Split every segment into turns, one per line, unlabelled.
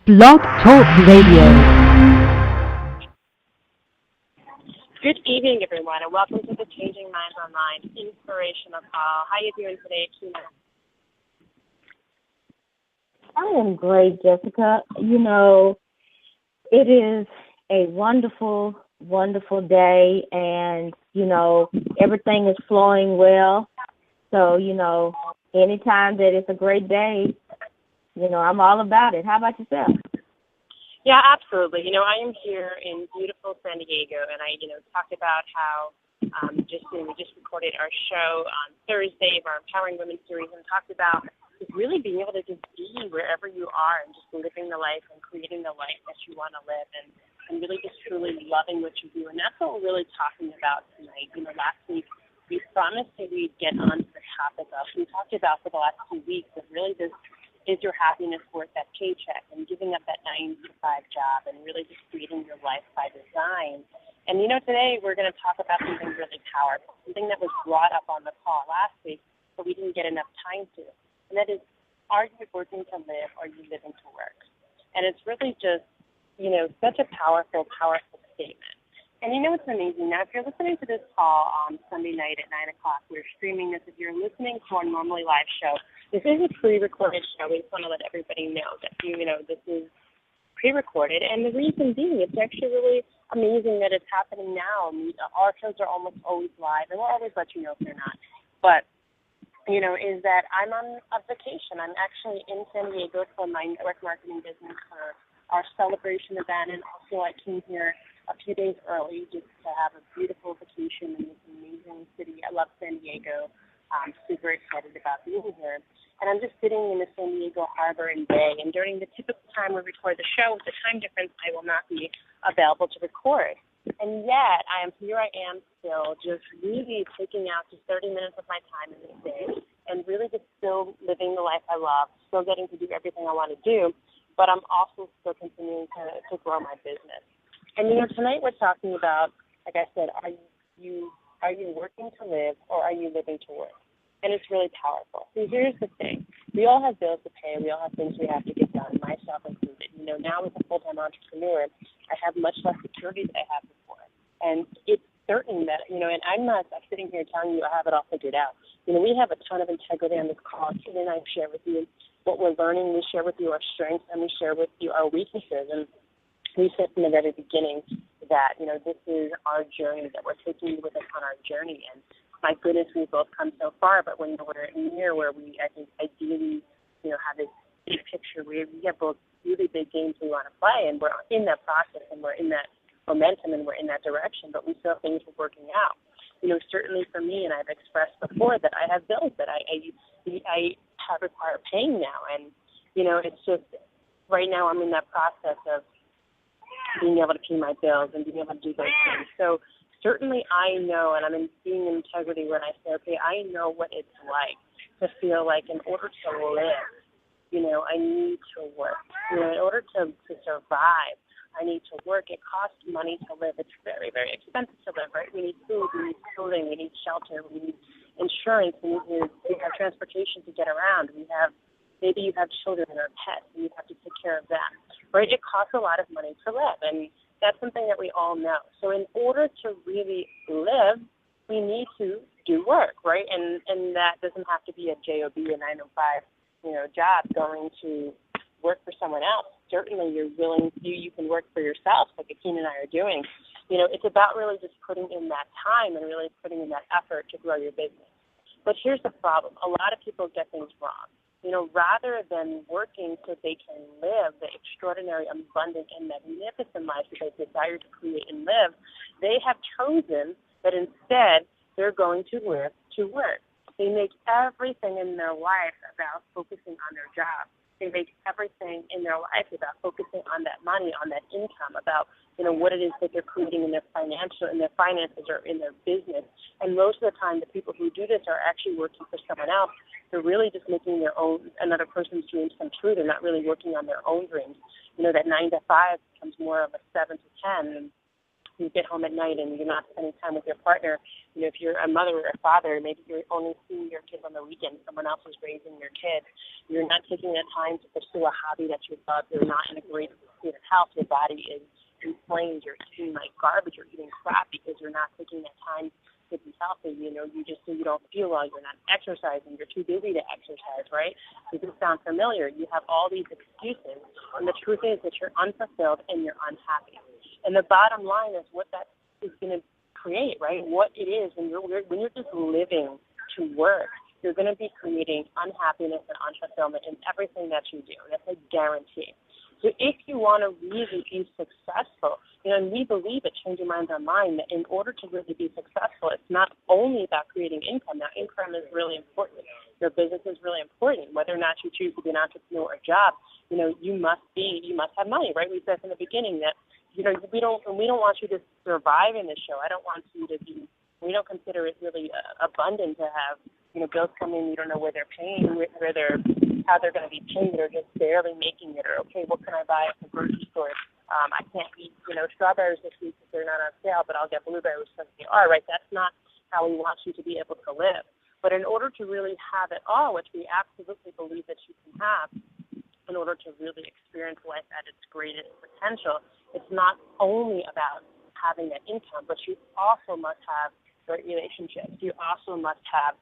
Blog Talk Radio.
Good evening, everyone, and welcome to the Changing Minds Online Inspirational Call. How are you doing today, Tina?
I am great, Jessica. You know, it is a wonderful, wonderful day, and, everything is flowing well. So, anytime that it's a great day, I'm all about it. How about yourself?
Yeah, absolutely. I am here in beautiful San Diego, and I, talked about how we just recorded our show on Thursday of our Empowering Women series, and talked about just really being able to just be wherever you are and just living the life and creating the life that you want to live, and really just truly loving what you do. And that's what we're really talking about tonight. Last week we promised that we'd get on to the topic of, we talked about for the last 2 weeks, of really just, is your happiness worth that paycheck, and giving up that 9-to-5 job and really just creating your life by design. And, today we're going to talk about something really powerful, something that was brought up on the call last week, but we didn't get enough time to. And that is, are you working to live, or are you living to work? And it's really just, such a powerful, powerful statement. And it's amazing. Now, if you're listening to this call on Sunday night at 9 o'clock, we're streaming this. If you're listening to our normally live show, this is a pre-recorded show. We just want to let everybody know that, this is pre-recorded. And the reason being, it's actually really amazing that it's happening now. Our shows are almost always live, and we'll always let you know if they're not. But, is that I'm on a vacation. I'm actually in San Diego for my network marketing business for our celebration event, and also I came here a few days early just to have a beautiful vacation in this amazing city. I love San Diego. I'm super excited about being here. And I'm just sitting in the San Diego Harbor and Bay, and during the typical time we record the show, with the time difference, I will not be available to record. And yet, here I am still just really taking out just 30 minutes of my time in this day, and really just still living the life I love, still getting to do everything I want to do, but I'm also still continuing to grow my business. And, tonight we're talking about, like I said, are you working to live, or are you living to work? And it's really powerful. So here's the thing. We all have bills to pay. We all have things we have to get done, myself included. Now as a full-time entrepreneur, I have much less security than I had before. And it's certain that, and I'm not sitting here telling you I have it all figured out. We have a ton of integrity on this call. Tina and I share with you what we're learning. We share with you our strengths, and we share with you our weaknesses. And we said from the very beginning that, this is our journey, that we're taking you with us on our journey. And my goodness, we've both come so far, but when we're near where we, I think, ideally, have this big picture, we have both really big games we want to play, and we're in that process, and we're in that momentum, and we're in that direction, but we still have things we're working out. Certainly for me, and I've expressed before that I have bills that I have require paying now, and, it's just, right now I'm in that process of being able to pay my bills and being able to do those things. So certainly I know, and I'm being in integrity when I say, okay, I know what it's like to feel like in order to live, I need to work. In order to survive, I need to work. It costs money to live. It's very, very expensive to live, right? We need food, we need clothing, we need shelter, we need insurance, we have transportation to get around. Maybe you have children or pets, and you have to take care of them, right? It costs a lot of money to live, and that's something that we all know. So in order to really live, we need to do work, right? And that doesn't have to be a job, a 9-to-5, job, going to work for someone else. Certainly you can work for yourself, like Akeem and I are doing. It's about really just putting in that time and really putting in that effort to grow your business. But here's the problem. A lot of people get things wrong. Rather than working so they can live the extraordinary, abundant, and magnificent life that they desire to create and live, they have chosen that instead they're going to work to work. They make everything in their life about focusing on their job. They make everything in their life about focusing on that money, on that income, about what it is that they're creating in their finances or in their business. And most of the time, the people who do this are actually working for someone else. They're really just making another person's dreams come true. They're not really working on their own dreams. That 9-to-5 becomes more of a 7 to 10. And, you get home at night and you're not spending time with your partner, if you're a mother or a father, maybe you're only seeing your kids on the weekend, someone else is raising your kids, you're not taking the time to pursue a hobby that you love, you're not in a great state of health, your body is inflamed, you're eating like garbage, you're eating crap because you're not taking that time to be healthy, you just so you don't feel well, you're not exercising, you're too busy to exercise, right? Does this sound familiar? You have all these excuses, and the truth is that you're unfulfilled and you're unhappy. And the bottom line is what that is going to create, right? What it is when you're just living to work, you're going to be creating unhappiness and unfulfillment in everything that you do. That's a guarantee. So if you want to really be successful, and we believe at Change Your Minds Online that in order to really be successful, it's not only about creating income. Now, income is really important. Your business is really important. Whether or not you choose to be an entrepreneur or a job, you must have money, right? We said from the beginning that, we don't want you to survive in this show. I don't want you to be, we don't consider it really abundant to have, bills come in, you don't know where they're paying, how they're going to be paid, or just barely making it, or, okay, what can I buy at the grocery store? I can't eat, strawberries this week if they're not on sale, but I'll get blueberries because they are, right? That's not how we want you to be able to live. But in order to really have it all, which we absolutely believe that you can have, in order to really experience life at its greatest potential, it's not only about having that income, but you also must have great relationships. You also must have,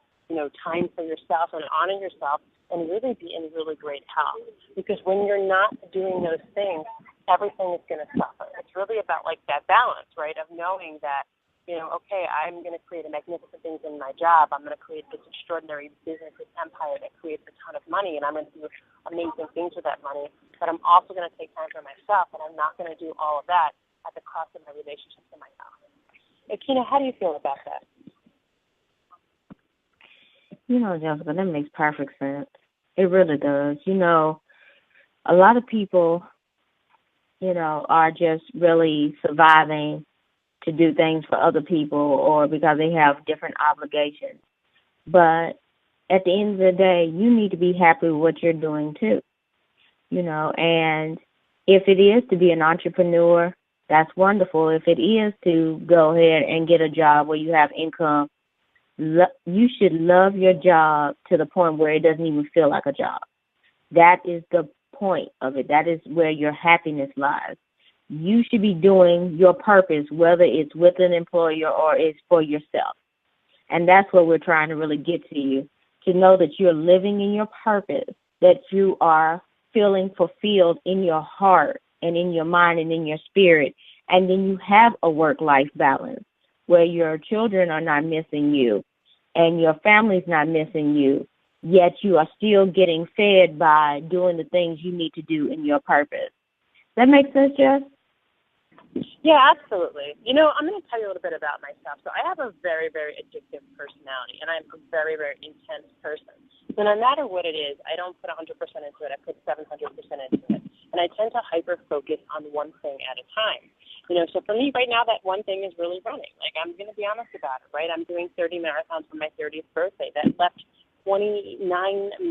time for yourself and honor yourself and really be in really great health. Because when you're not doing those things, everything is going to suffer. It's really about like that balance, right, of knowing that, okay, I'm going to create a magnificent things in my job. I'm going to create this extraordinary business empire that creates a ton of money, and I'm going to do amazing things with that money. But I'm also going to take time for myself, and I'm not going to do all of that at the cost of my relationships and my health. Akina, how do you feel about that?
Jessica, that makes perfect sense. It really does. A lot of people, are just really surviving to do things for other people or because they have different obligations. But at the end of the day, you need to be happy with what you're doing too. And if it is to be an entrepreneur, that's wonderful. If it is to go ahead and get a job where you have income, you should love your job to the point where it doesn't even feel like a job. That is the point of it. That is where your happiness lies. You should be doing your purpose, whether it's with an employer or it's for yourself. And that's what we're trying to really get to you, to know that you're living in your purpose, that you are feeling fulfilled in your heart and in your mind and in your spirit. And then you have a work-life balance where your children are not missing you and your family's not missing you, yet you are still getting fed by doing the things you need to do in your purpose. Does that make sense, Jess?
Yeah, absolutely. I'm going to tell you a little bit about myself. So I have a very, very addictive personality, and I'm a very, very intense person. So no matter what it is, I don't put 100% into it. I put 700% into it. And I tend to hyper-focus on one thing at a time. So for me right now, that one thing is really running. Like, I'm going to be honest about it, right? I'm doing 30 marathons for my 30th birthday. That left 29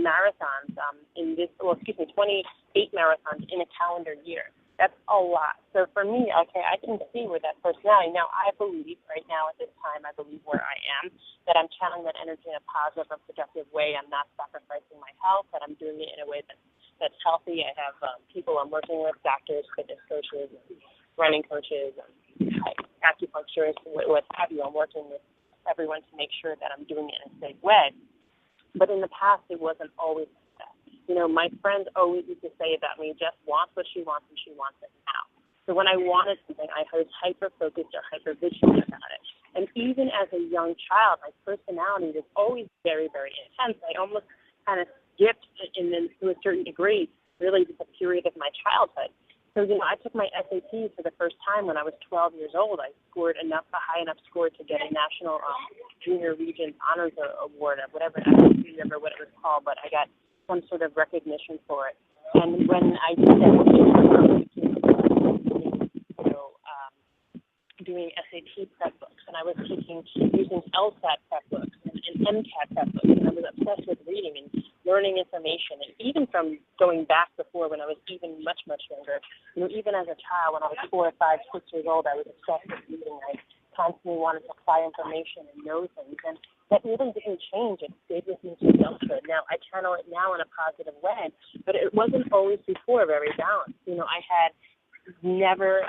marathons 28 marathons in a calendar year. That's a lot. So for me, okay, I can see where that personality. Now, I believe right now at this time, I believe where I am, that I'm channeling that energy in a positive and productive way. I'm not sacrificing my health, that I'm doing it in a way that's healthy. I have people I'm working with, doctors, fitness coaches, running coaches, acupuncturists, what have you. I'm working with everyone to make sure that I'm doing it in a safe way. But in the past, it wasn't always like that. My friends always used to say about me, Jess wants what she wants and she wants it now. So when I wanted something, I was hyper-focused or hyper-vigilant about it. And even as a young child, my personality was always very, very intense. I almost kind of skipped, and then to a certain degree, really the period of my childhood. So, I took my SAT for the first time when I was 12 years old. I scored a high enough score to get a National Junior Regents Honors Award, or whatever, I don't remember what it was called, but I got some sort of recognition for it. And when I did that, doing SAT prep books, and I was using LSAT prep books and MCAT prep books, and I was obsessed with reading. And learning information, and even from going back before when I was even much, much younger. Even as a child, when I was 4 or 5, 6 years old, I was obsessed with reading. I constantly wanted to apply information and know things, and that really didn't change. It stayed with me to adulthood. Now, I channel it now in a positive way, but it wasn't always before very balanced.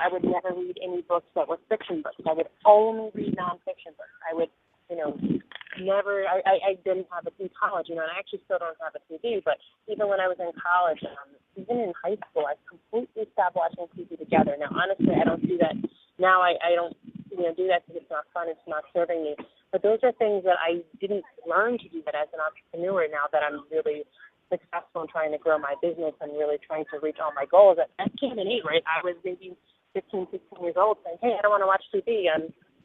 I would never read any books that were fiction books. I would only read nonfiction books. I would, I didn't have it in college, and I actually still don't have a TV, but even when I was in college, even in high school, I completely stopped watching TV together. Now, honestly, I don't do that. Now I don't, do that because it's not fun, it's not serving me. But those are things that I didn't learn to do that as an entrepreneur now that I'm really successful in trying to grow my business and really trying to reach all my goals. At kid and 8, right, I was maybe 15, 16 years old saying, hey, I don't want to watch TV.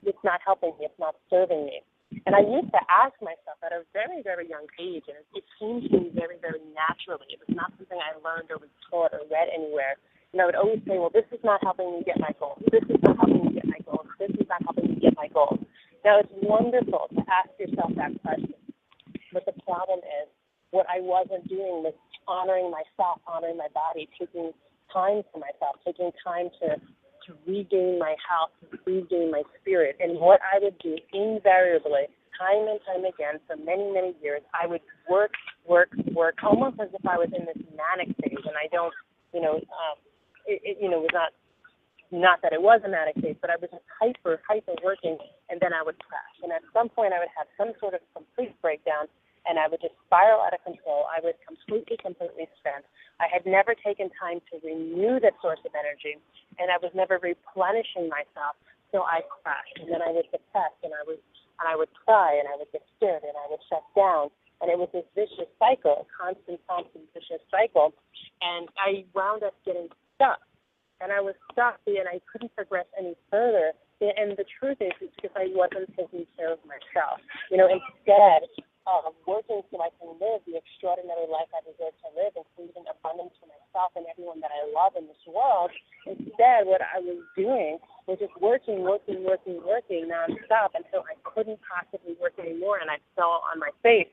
It's not helping me. It's not serving me. And I used to ask myself at a very, very young age, and it came to me very, very naturally. It was not something I learned or was taught or read anywhere. And I would always say, well, this is not helping me get my goals. This is not helping me get my goals. This is not helping me get my goals. Now, it's wonderful to ask yourself that question. But the problem is, what I wasn't doing was honoring myself, honoring my body, taking time for myself, taking time to regain my health, to regain my spirit. And what I would do invariably, time and time again, for many, many years, I would work, almost as if I was in this manic phase. And I don't, was not that it was a manic phase, but I was just hyper working, and then I would crash. And at some point, I would have some sort of complete breakdown, and I would just spiral out of control. I was completely spent. I had never taken time to renew that source of energy, and I was never replenishing myself, so I crashed. And then I was depressed, and I would cry, and I would get scared, and I would shut down. And it was this vicious cycle, a constant vicious cycle. And I wound up getting stuck. And I was stuck, and I couldn't progress any further. And the truth is, it's because I wasn't taking care of myself. Instead of working so I can live the extraordinary life I deserve to live, including abundance for myself and everyone that I love in this world, instead what I was doing was just working nonstop until I couldn't possibly work anymore, and I fell on my face.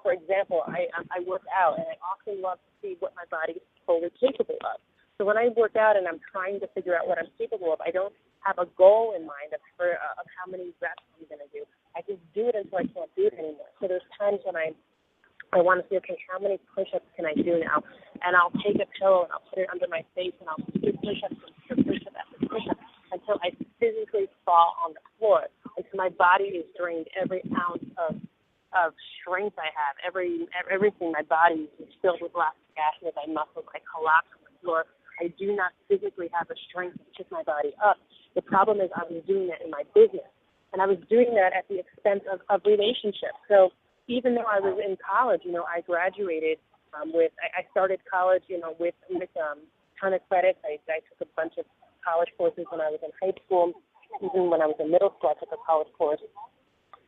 For example, I work out, and I often love to see what my body is fully capable of. So when I work out and I'm trying to figure out what I'm capable of, I don't have a goal in mind of how many reps I'm going to do. I just do it until I can't do it anymore. So there's times when I want to see, okay, how many push-ups can I do now? And I'll take a pillow and I'll put it under my face and I'll do push-ups after push-up until I physically fall on the floor, until my body is drained, every ounce of strength I have, everything, my body is filled with lactic acid, my muscles, I collapse on the floor. I do not physically have the strength to pick my body up. The problem is I was doing that in my business, and I was doing that at the expense of relationships. So even though I was in college, I graduated I started college, with a ton of credits. I took a bunch of college courses when I was in high school. Even when I was in middle school, I took a college course.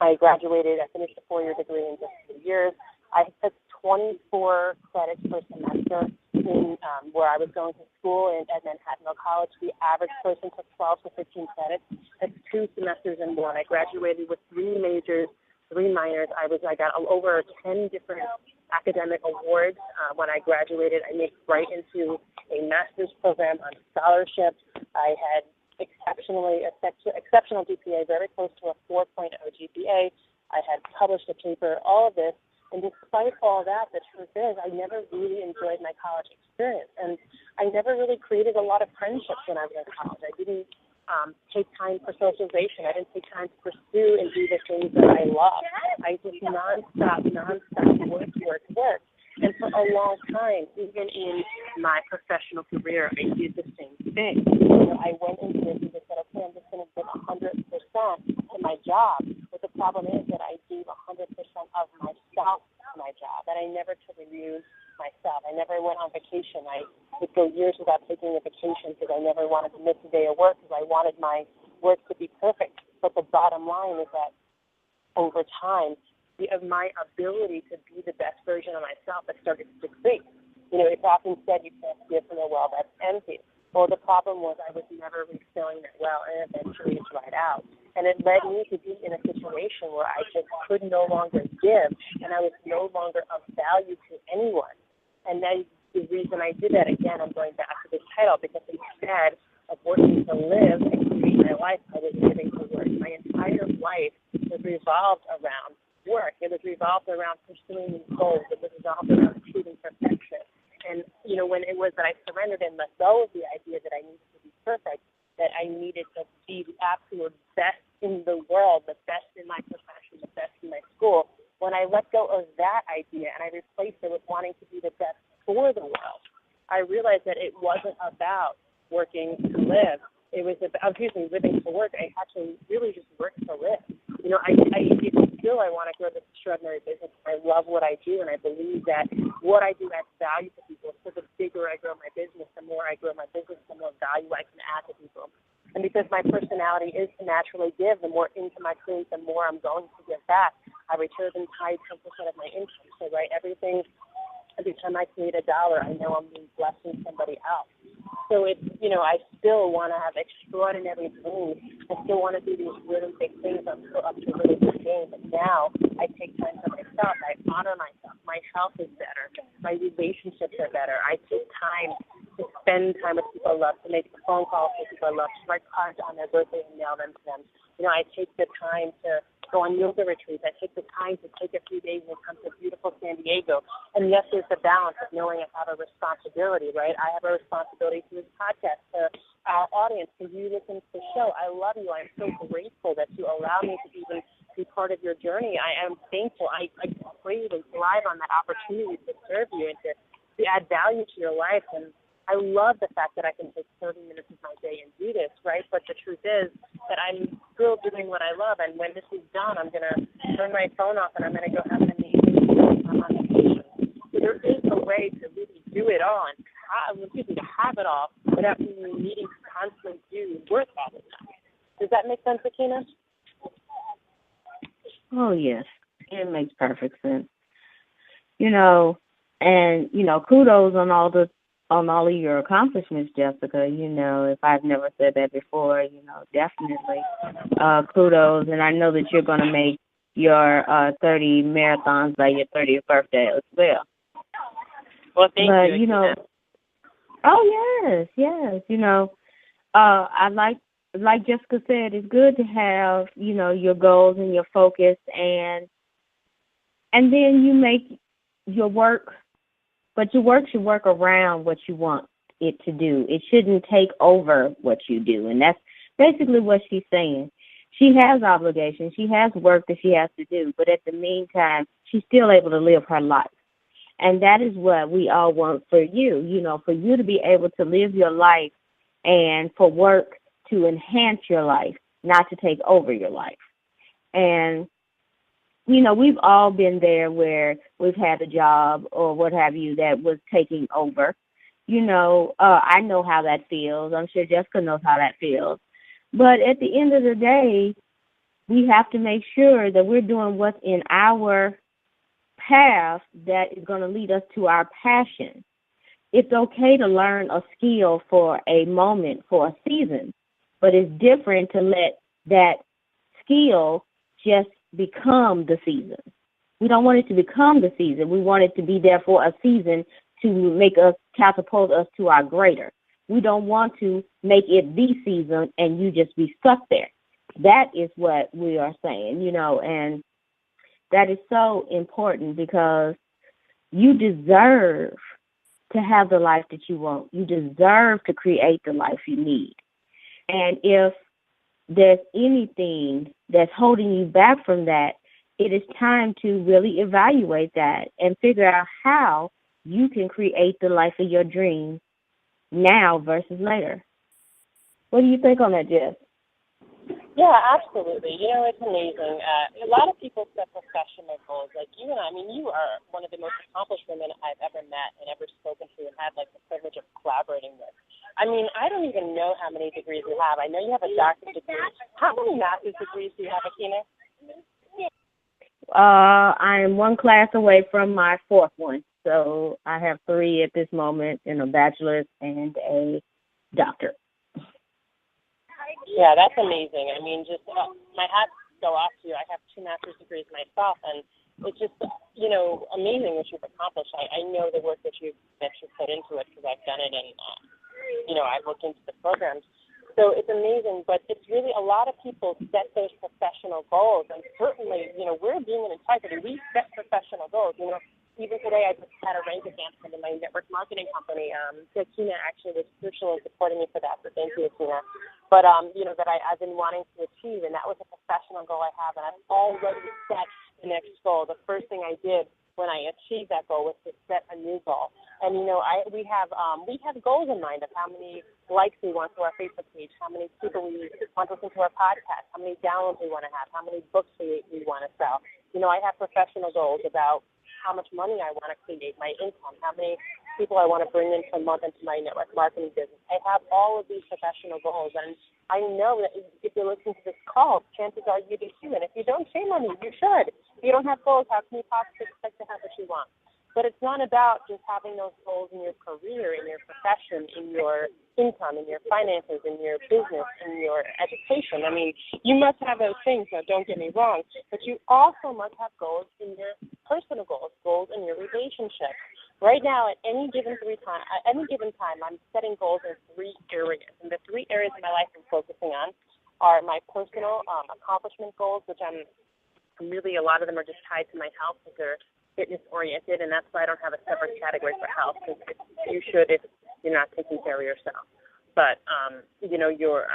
I graduated. I finished a 4-year degree in just 2 years. I took 24 credits per semester in where I was going to school at Manhattan College. The average person took 12 to 15 credits. That's 2 semesters in one. I graduated with 3 majors, 3 minors. I got over 10 different academic awards. When I graduated, I made right into a master's program on scholarship. I had exceptional GPA, very close to a 4.0 GPA. I had published a paper, all of this. And despite all that, the truth is I never really enjoyed my college experience. And I never really created a lot of friendships when I was in college. I didn't take time for socialization. I didn't take time to pursue and do the things that I love. I just nonstop work. And for a long time, even in my professional career, I did the same thing. I went into this and just said, okay, I'm just going to give 100% to my job. But the problem is that I gave 100% of myself to my job, that I never took reviews myself. I never went on vacation. I would go years without taking a vacation because I never wanted to miss a day of work because I wanted my work to be perfect. But the bottom line is that over time, my ability to be the best version of myself has started to decrease. It's often said you can't give from a well that's empty. Well, the problem was I was never refilling it well, and eventually it dried out. And it led me to be in a situation where I just could no longer give, and I was no longer of value to anyone. And that is the reason I did that. Again, I'm going back to this title, because instead of working to live and create my life, I was living to work. My entire life was revolved around work. It was revolved around pursuing these goals. It was revolved around achieving perfection. And, when it was that I surrendered and let go of the idea that I needed to be perfect, that I needed to be the absolute best in the world, the best in my profession, the best in my school, when I let go of that idea and I replaced it with wanting to be the best for the world, I realized that it wasn't about working to live. It was about, living to work. I had to really just work to live. I want to grow this extraordinary business. I love what I do, and I believe that what I do adds value to people. So the bigger I grow my business, the more I grow my business, the more value I can add to people. And because my personality is to naturally give, the more into my create, the more I'm going to give back. I return and tithe 10% of my income. So, every time I create $1, I know I'm being blessing somebody else. So I still want to have extraordinary dreams. I still want to do these really big things. I'm still up to really big games. But now I take time for myself. I honor myself. My health is better. My relationships are better. I take time to spend time with people I love, to make phone calls with people I love, to write cards on their birthday and mail them to them. I take the time to go on yoga retreats. I take the time to take a few days and come to beautiful San Diego. And yes, there's the balance of knowing I have a responsibility, right? I have a responsibility to this podcast, to our audience, to you listen to the show. I love you. I'm so grateful that you allow me to even be part of your journey. I am thankful. I crave and thrive on that opportunity to serve you and to add value to your life. And I love the fact that I can take 30 minutes of my day and do this, right? But the truth is that I'm still doing what I love, and when this is done, I'm going to turn my phone off and I'm going to go have an amazing day. I'm on vacation. So there is a way to really do it all and to have it all without really needing to constantly do work all the time. Does that make sense, Akina?
Oh, yes. It makes perfect sense. And, kudos on all of your accomplishments, Jessica. If I've never said that before, definitely kudos. And I know that you're going to make your 30 marathons by your 30th birthday as well.
Well, thank you.
Oh, yes. I like Jessica said, it's good to have, your goals and your focus, and then you make your work. But your work should work around what you want it to do. It shouldn't take over what you do. And that's basically what she's saying. She has obligations. She has work that she has to do. But at the meantime, she's still able to live her life. And that is what we all want for you, for you to be able to live your life and for work to enhance your life, not to take over your life. And we've all been there where we've had a job or what have you that was taking over. I know how that feels. I'm sure Jessica knows how that feels. But at the end of the day, we have to make sure that we're doing what's in our path that is going to lead us to our passion. It's okay to learn a skill for a moment, for a season, but it's different to let that skill just become the season. We don't want it to become the season. We want it to be there for a season to make us, catapult us to our greater. We don't want to make it the season and you just be stuck there. That is what we are saying, and that is so important because you deserve to have the life that you want. You deserve to create the life you need. And if there's anything that's holding you back from that, it is time to really evaluate that and figure out how you can create the life of your dreams now versus later. What do you think on that, Jess?
Yeah, absolutely. It's amazing. A lot of people set professional goals like you and I. I mean, you are one of the most accomplished women I've ever met and ever spoken to and had, the privilege of collaborating with. I mean, I don't even know how many degrees you have. I know you have a doctorate degree. How many master's degrees do you have, Akina?
I am one class away from my fourth one. So I have 3 at this moment, in a bachelor's and a doctorate.
Yeah, that's amazing. I mean, just my hats go off to you. I have 2 master's degrees myself, and it's just, amazing what you've accomplished. I know the work that you put into it because I've done it, and I've looked into the programs. So it's amazing, but it's really a lot of people set those professional goals, and certainly, we're being an integrity. We set professional goals. Even today, I just had a rank advancement in my network marketing company. Tina actually was crucial in supporting me for that, so thank you, Tina. But, that I've been wanting to achieve, and that was a professional goal I have, and I've already set the next goal. The first thing I did when I achieved that goal was to set a new goal. And, we have goals in mind of how many likes we want to our Facebook page, how many people we want to listen to our podcast, how many downloads we want to have, how many books we want to sell. I have professional goals about how much money I want to create, my income, how many people I want to bring in per month into my network marketing business. I have all of these professional goals, and I know that if you're listening to this call, chances are you do too. And if you don't, shame on you. You should. If you don't have goals, how can you possibly expect to have what you want? But it's not about just having those goals in your career, in your profession, in your income, in your finances, in your business, in your education. I mean, you must have those things, so don't get me wrong, but you also must have goals in your personal goals in your relationship. Right now, at any given time, I'm setting goals in 3 areas. And the 3 areas of my life I'm focusing on are my personal accomplishment goals, which I'm really, a lot of them are just tied to my health because they're fitness-oriented, and that's why I don't have a separate category for health, because you should if you're not taking care of yourself. But,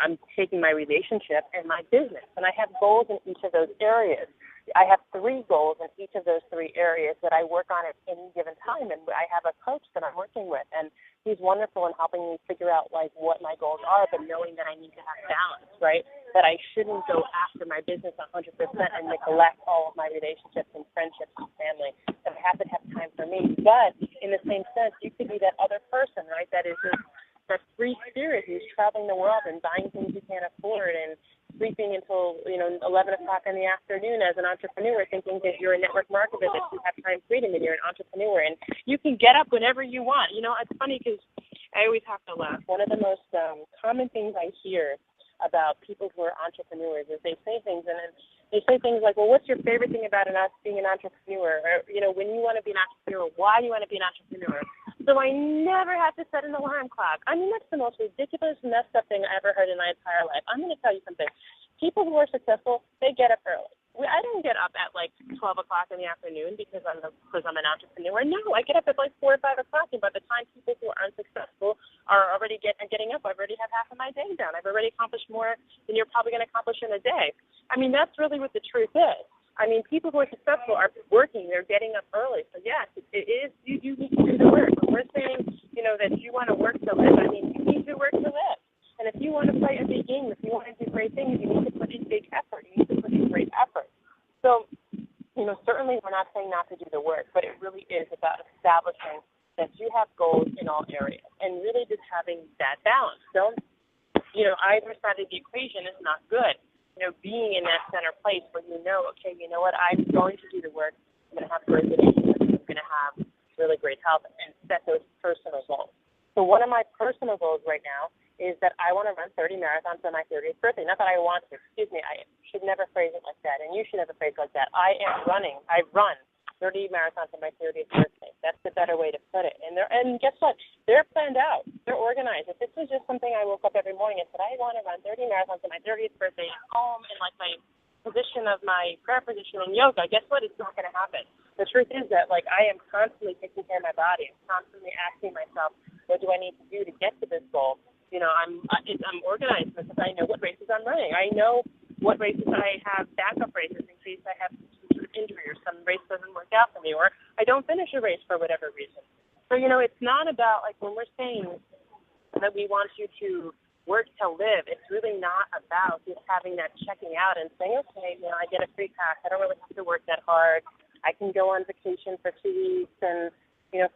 I'm taking my relationship and my business, and I have goals in each of those areas. I have 3 goals in each of those 3 areas that I work on at any given time, and I have a coach that I'm working with, and he's wonderful in helping me figure out, what my goals are, but knowing that I need to have balance, right? That I shouldn't go after my business 100% and neglect all of my relationships and friendships and family. That I have to have time for me. But in the same sense, you could be that other person, right, that is just that free spirit who's traveling the world and buying things you can't afford and sleeping until 11 o'clock in the afternoon as an entrepreneur, thinking that you're a network marketer, that you have time freedom and you're an entrepreneur and you can get up whenever you want. It's funny because I always have to laugh. One of the most common things I hear about people who are entrepreneurs is they say things, and then they say things like, well, what's your favorite thing about being an entrepreneur? Or, when you want to be an entrepreneur, why do you want to be an entrepreneur? So I never have to set an alarm clock. I mean, that's the most ridiculous, messed up thing I ever heard in my entire life. I'm going to tell you something. People who are successful, they get up early. I don't get up at 12 o'clock in the afternoon because I'm an entrepreneur. No, I get up at 4 or 5 o'clock, and by the time people who are unsuccessful are already getting up, I already have half of my day done. I've already accomplished more than you're probably going to accomplish in a day. I mean, that's really what the truth is. I mean, people who are successful are working. They're getting up early. So, yes, it is. You need to do the work. When we're saying, that you want to work to live, I mean, you need to work to live. And if you want to play a big game, if you want to do great things, you need to put in big effort. You need to put in great effort. So, certainly we're not saying not to do the work, but it really is about establishing that you have goals in all areas and really just having that balance. So, either side of the equation is not good. Being in that center place where okay, you know what, I'm going to do the work, I'm going to have great relationships, I'm going to have really great health, and set those personal goals. So one of my personal goals right now is that I want to run 30 marathons on my 30th birthday. Not that I want to. Excuse me. I should never phrase it like that, and you should never phrase it like that. I've run 30 marathons on my 30th birthday. That's the better way to put it. And guess what? They're planned out. They're organized. If this was just something I woke up every morning and said, I want to run 30 marathons on my 30th birthday at home in my position of my prayer position in yoga, guess what? It's not going to happen. The truth is that I am constantly taking care of my body. I'm constantly asking myself, what do I need to do to get to this goal? I'm organized because I know what races I'm running. I know what races I have backup races in case I have some sort of injury or some race doesn't work out for me or I don't finish a race for whatever reason. So, it's not about when we're saying that we want you to work to live, it's really not about just having that checking out and saying, okay, I get a free pass. I don't really have to work that hard. I can go on vacation for 2 weeks and,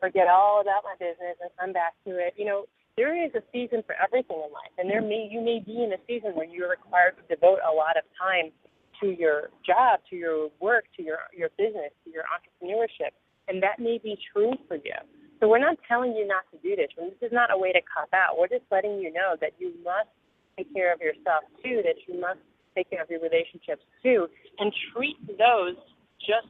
forget all about my business and come back to it. There is a season for everything in life, and you may be in a season where you're required to devote a lot of time to your job, to your work, to your business, to your entrepreneurship, and that may be true for you. So we're not telling you not to do this. This is not a way to cop out. We're just letting you know that you must take care of yourself too, that you must take care of your relationships too, and treat those just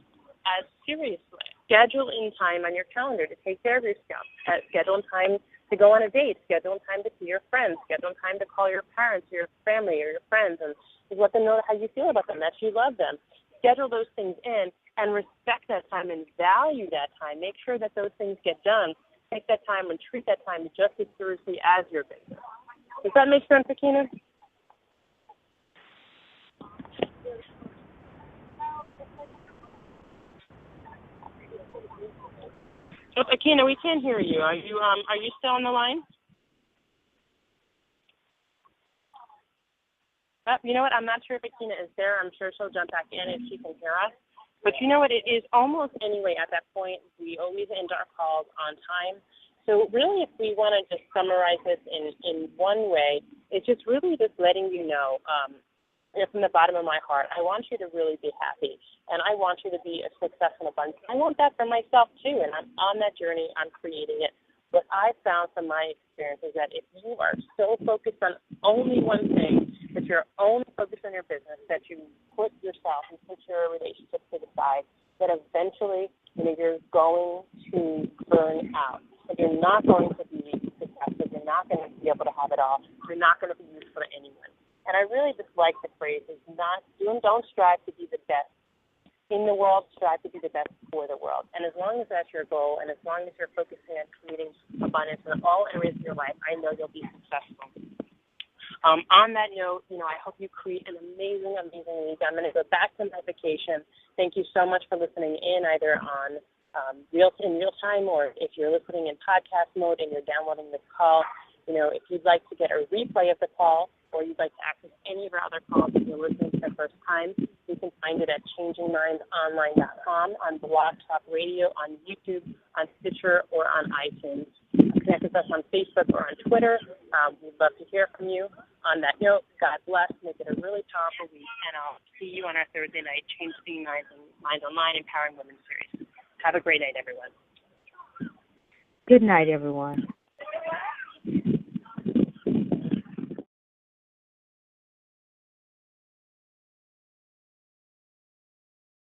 as seriously. Schedule in time on your calendar to take care of yourself. Schedule in time to go on a date. Schedule in time to see your friends. Schedule in time to call your parents, your family, or your friends, and let them know how you feel about them, that you love them. Schedule those things in and respect that time and value that time. Make sure that those things get done. Take that time and treat that time just as seriously as your business. Does that make sense, Akina? Oh, Akina, we can't hear you. Are you still on the line? You know what? I'm not sure if Akina is there. I'm sure she'll jump back in if she can hear us. But you know what? It is almost anyway at that point. We always end our calls on time. So really, if we want to just summarize this in one way, it's just really just letting you know, from the bottom of my heart, I want you to really be happy, and I want you to be a success and abundant. I want that for myself too, and I'm on that journey. I'm creating it. What I found from my experience is that if you are so focused on only one thing, that you're only focused on your business, that you put yourself and put your relationship to the side, that eventually, you're going to burn out. And you're not going to be successful. You're not going to be able to have it all. You're not going to be useful to anyone. And I really just like the phrase is don't strive to be the best in the world, strive to be the best for the world. And as long as that's your goal, and as long as you're focusing on creating abundance in all areas of your life, I know you'll be successful. On that note, I hope you create an amazing, amazing week. I'm going to go back to my vacation. Thank you so much for listening in, either on real time, or if you're listening in podcast mode and you're downloading this call. If you'd like to get a replay of the call, or you'd like to access any of our other calls if you're listening for the first time, you can find it at changingmindsonline.com, on Blog Talk Radio, on YouTube, on Stitcher, or on iTunes. Connect with us on Facebook or on Twitter. We'd love to hear from you. On that note, God bless. Make it a really powerful week, and I'll see you on our Thursday night Changing Minds Online Empowering Women series. Have a great night, everyone.
Good night, everyone.